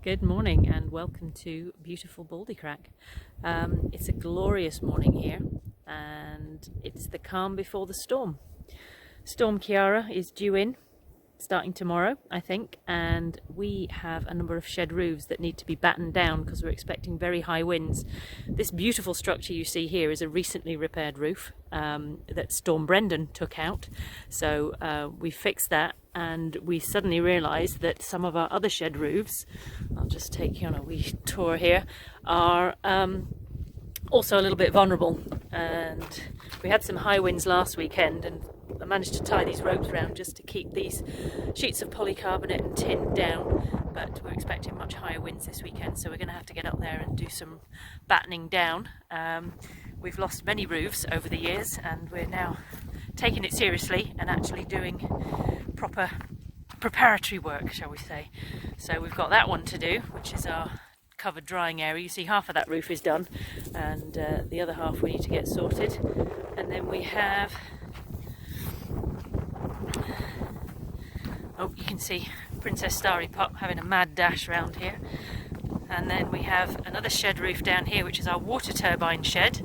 Good morning and welcome to beautiful Baldycrack. It's a glorious morning here and it's the calm before the storm. Storm Ciara is due in starting tomorrow, I think, and we have a number of shed roofs that need to be battened down because we're expecting very high winds. This beautiful structure you see here is a recently repaired roof that Storm Brendan took out, so we fixed that, and we suddenly realised that some of our other shed roofs, I'll just take you on a wee tour here, are also a little bit vulnerable, and we had some high winds last weekend and I managed to tie these ropes around just to keep these sheets of polycarbonate and tin down, but we're expecting much higher winds this weekend, so we're going to have to get up there and do some battening down. We've lost many roofs over the years and we're now taking it seriously and actually doing proper preparatory work, shall we say. So we've got that one to do, which is our covered drying area. You see half of that roof is done and the other half we need to get sorted. And then we have, oh, you can see Princess Starry Pop having a mad dash around here. And then we have another shed roof down here, which is our water turbine shed,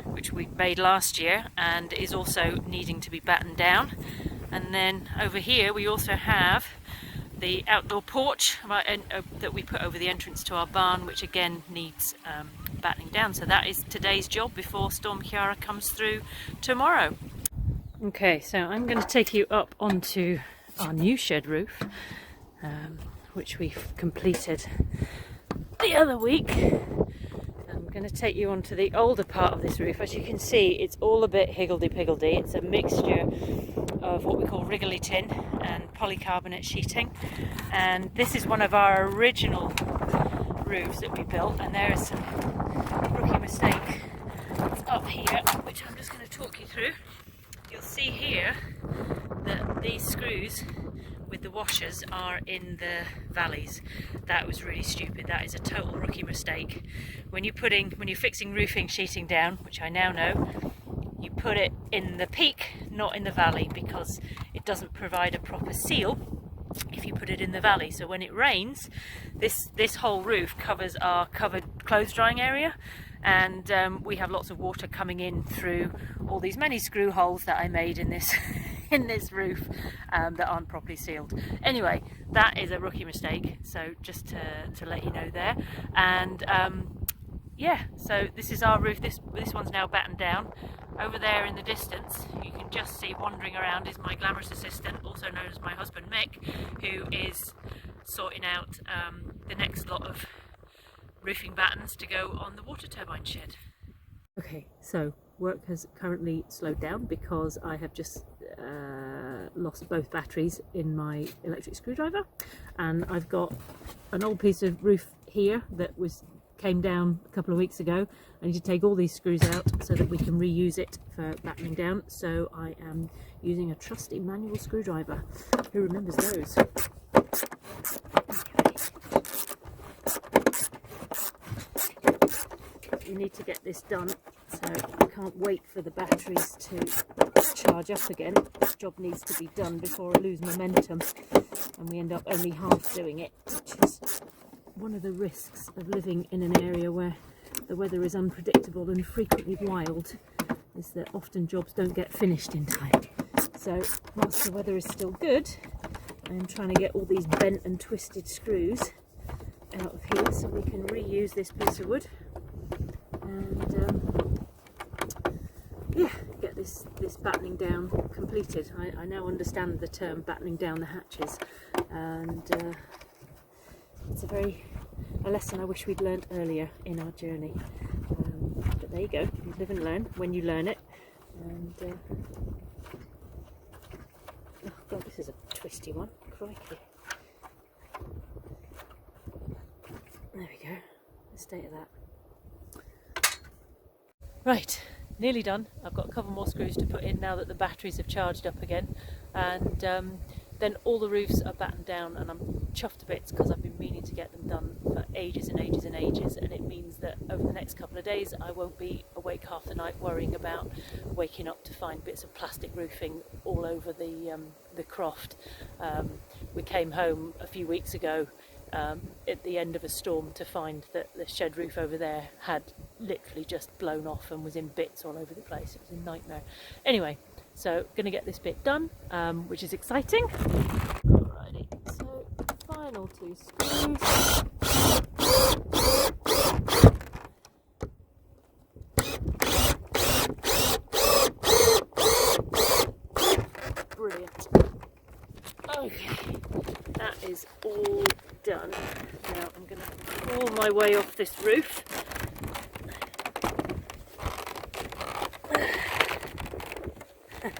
which we made last year and is also needing to be battened down. And then over here we also have the outdoor porch that we put over the entrance to our barn, which again needs battening down. So that is today's job before Storm Ciara comes through tomorrow. Okay, so I'm going to take you up onto our new shed roof, which we've completed the other week. I'm going to take you onto the older part of this roof. As you can see, it's all a bit higgledy-piggledy. It's a mixture of what we call wriggly tin and polycarbonate sheeting, and this is one of our original roofs that we built, and there is some rookie mistake up here, which I'm just going to talk you through. You'll see here that these screws with the washers are in the valleys. That was really stupid. That is a total rookie mistake. When you're fixing roofing sheeting down, which I now know, you put it in the peak, not in the valley, because it doesn't provide a proper seal if you put it in the valley. So when it rains, this whole roof covers our covered clothes drying area, and we have lots of water coming in through all these many screw holes that I made in this in this roof that aren't properly sealed. Anyway, that is a rookie mistake, so just to let you know there. And yeah, so this is our roof. This one's now battened down. Over there in the distance, you can just see wandering around is my glamorous assistant, also known as my husband Mick, who is sorting out the next lot of roofing battens to go on the water turbine shed. Okay, so work has currently slowed down because I have just lost both batteries in my electric screwdriver, and I've got an old piece of roof here that came down a couple of weeks ago. I need to take all these screws out so that we can reuse it for battening down, so I am using a trusty manual screwdriver. Who remembers those? We need to get this done, so I can't wait for the batteries to charge up again. This job needs to be done before I lose momentum and we end up only half doing it, which is one of the risks of living in an area where the weather is unpredictable and frequently wild, is that often jobs don't get finished in time. So whilst the weather is still good, I'm trying to get all these bent and twisted screws out of here so we can reuse this piece of wood and yeah, get this battening down completed. I now understand the term battening down the hatches, and it's a lesson I wish we'd learnt earlier in our journey. But there you go, you live and learn when you learn it. And oh god, this is a twisty one, crikey. There we go, the state of that. Right, nearly done. I've got a couple more screws to put in now that the batteries have charged up again, and then all the roofs are battened down, and I'm chuffed to bits because I've been meaning to get them done for ages and ages and ages, and it means that over the next couple of days I won't be awake half the night worrying about waking up to find bits of plastic roofing all over the croft. We came home a few weeks ago at the end of a storm to find that the shed roof over there had literally just blown off and was in bits all over the place. It was a nightmare. Anyway, so going to get this bit done, which is exciting. Alrighty, so final 2 screws. Brilliant. Okay, that is all done. Now I'm going to crawl my way off this roof. Try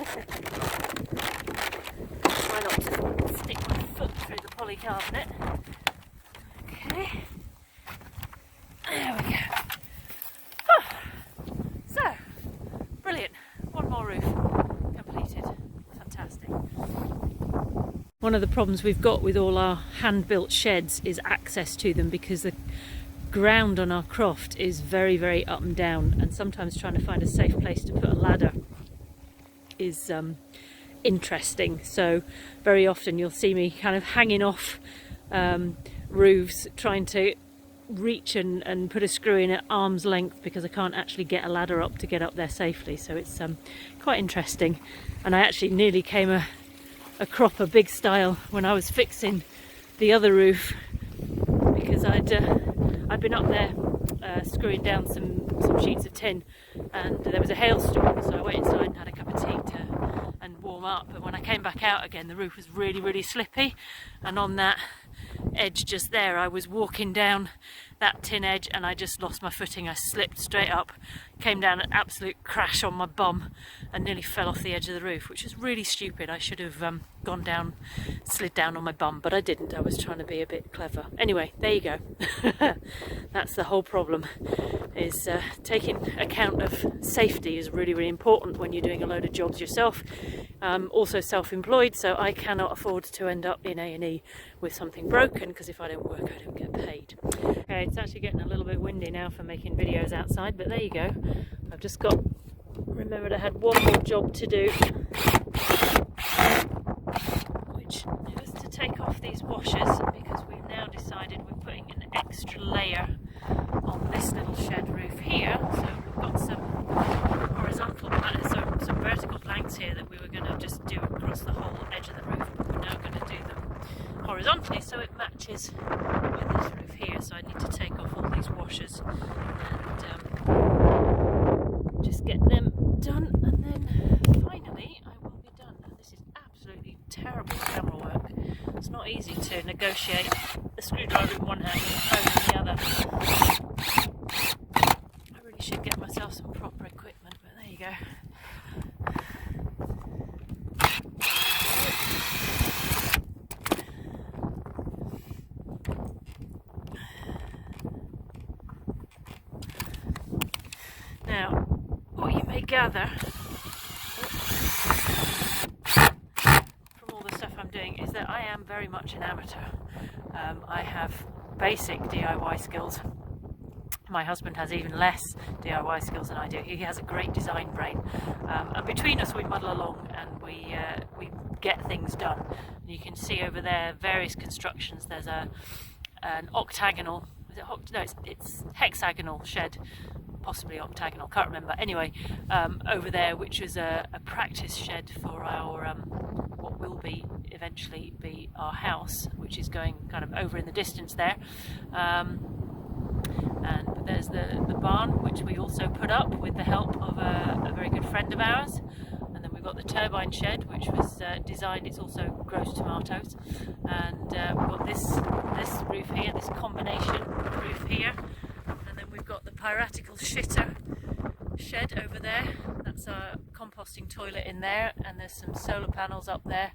not to stick my foot through the polycarbonate. Okay, there we go. Oh, so, brilliant. One more roof completed. Fantastic. One of the problems we've got with all our hand-built sheds is access to them, because the ground on our croft is very, very up and down, and sometimes trying to find a safe place to put a ladder is interesting. So very often you'll see me kind of hanging off roofs, trying to reach and put a screw in at arm's length, because I can't actually get a ladder up to get up there safely. So it's quite interesting, and I actually nearly came a cropper big style when I was fixing the other roof, because I'd been up there screwing down some sheets of tin, and there was a hailstorm, so I went inside and had a cup of tea and warm up. And when I came back out again, the roof was really, really slippy, and on that edge just there, I was walking down that tin edge and I just lost my footing. I slipped straight up, came down an absolute crash on my bum, and nearly fell off the edge of the roof, which is really stupid. I should have gone down, slid down on my bum, but I didn't. I was trying to be a bit clever. Anyway, there you go. That's the whole problem, is taking account of safety is really, really important when you're doing a load of jobs yourself. Also self-employed, so I cannot afford to end up in A&E with something broken, because if I don't work, I don't get paid. Okay, it's actually getting a little bit windy now for making videos outside, but there you go. I've just remembered I had one more job to do, which is to take off these washers, because we've now decided we're putting an extra layer on this little shed roof here. So we've got some horizontal, some vertical planks here that we were going to just do across the whole edge of the roof, but we're now going to do them horizontally so it matches with this roof here. So I need to take off all these washers and just get them done, and then finally I will be done. And this is absolutely terrible camera work. It's not easy to negotiate a screwdriver in one hand and a phone in the other. I really should get myself some proper equipment, but there you go. Now, what you may gather from all the stuff I'm doing is that I am very much an amateur. I have basic DIY skills. My husband has even less DIY skills than I do. He has a great design brain, and between us we muddle along and we get things done. And you can see over there various constructions. There's an octagonal, it's hexagonal shed, possibly octagonal, can't remember. Anyway, over there, which is a practice shed for our what will eventually be our house, which is going kind of over in the distance there. And there's the barn, which we also put up with the help of a very good friend of ours. And then we've got the turbine shed, which was designed, it also grows tomatoes. And we've got this roof here, this combination roof here. And then we've got the piratical shitter shed over there. That's our composting toilet in there. And there's some solar panels up there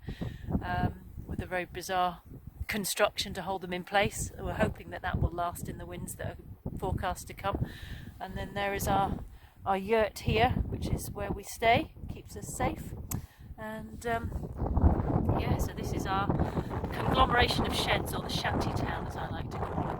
with a very bizarre construction to hold them in place. We're hoping that will last in the winds that are forecast to come. And then there is our yurt here, which is where we stay, keeps us safe. And yeah, so this is our conglomeration of sheds, or the shanty town as I like to call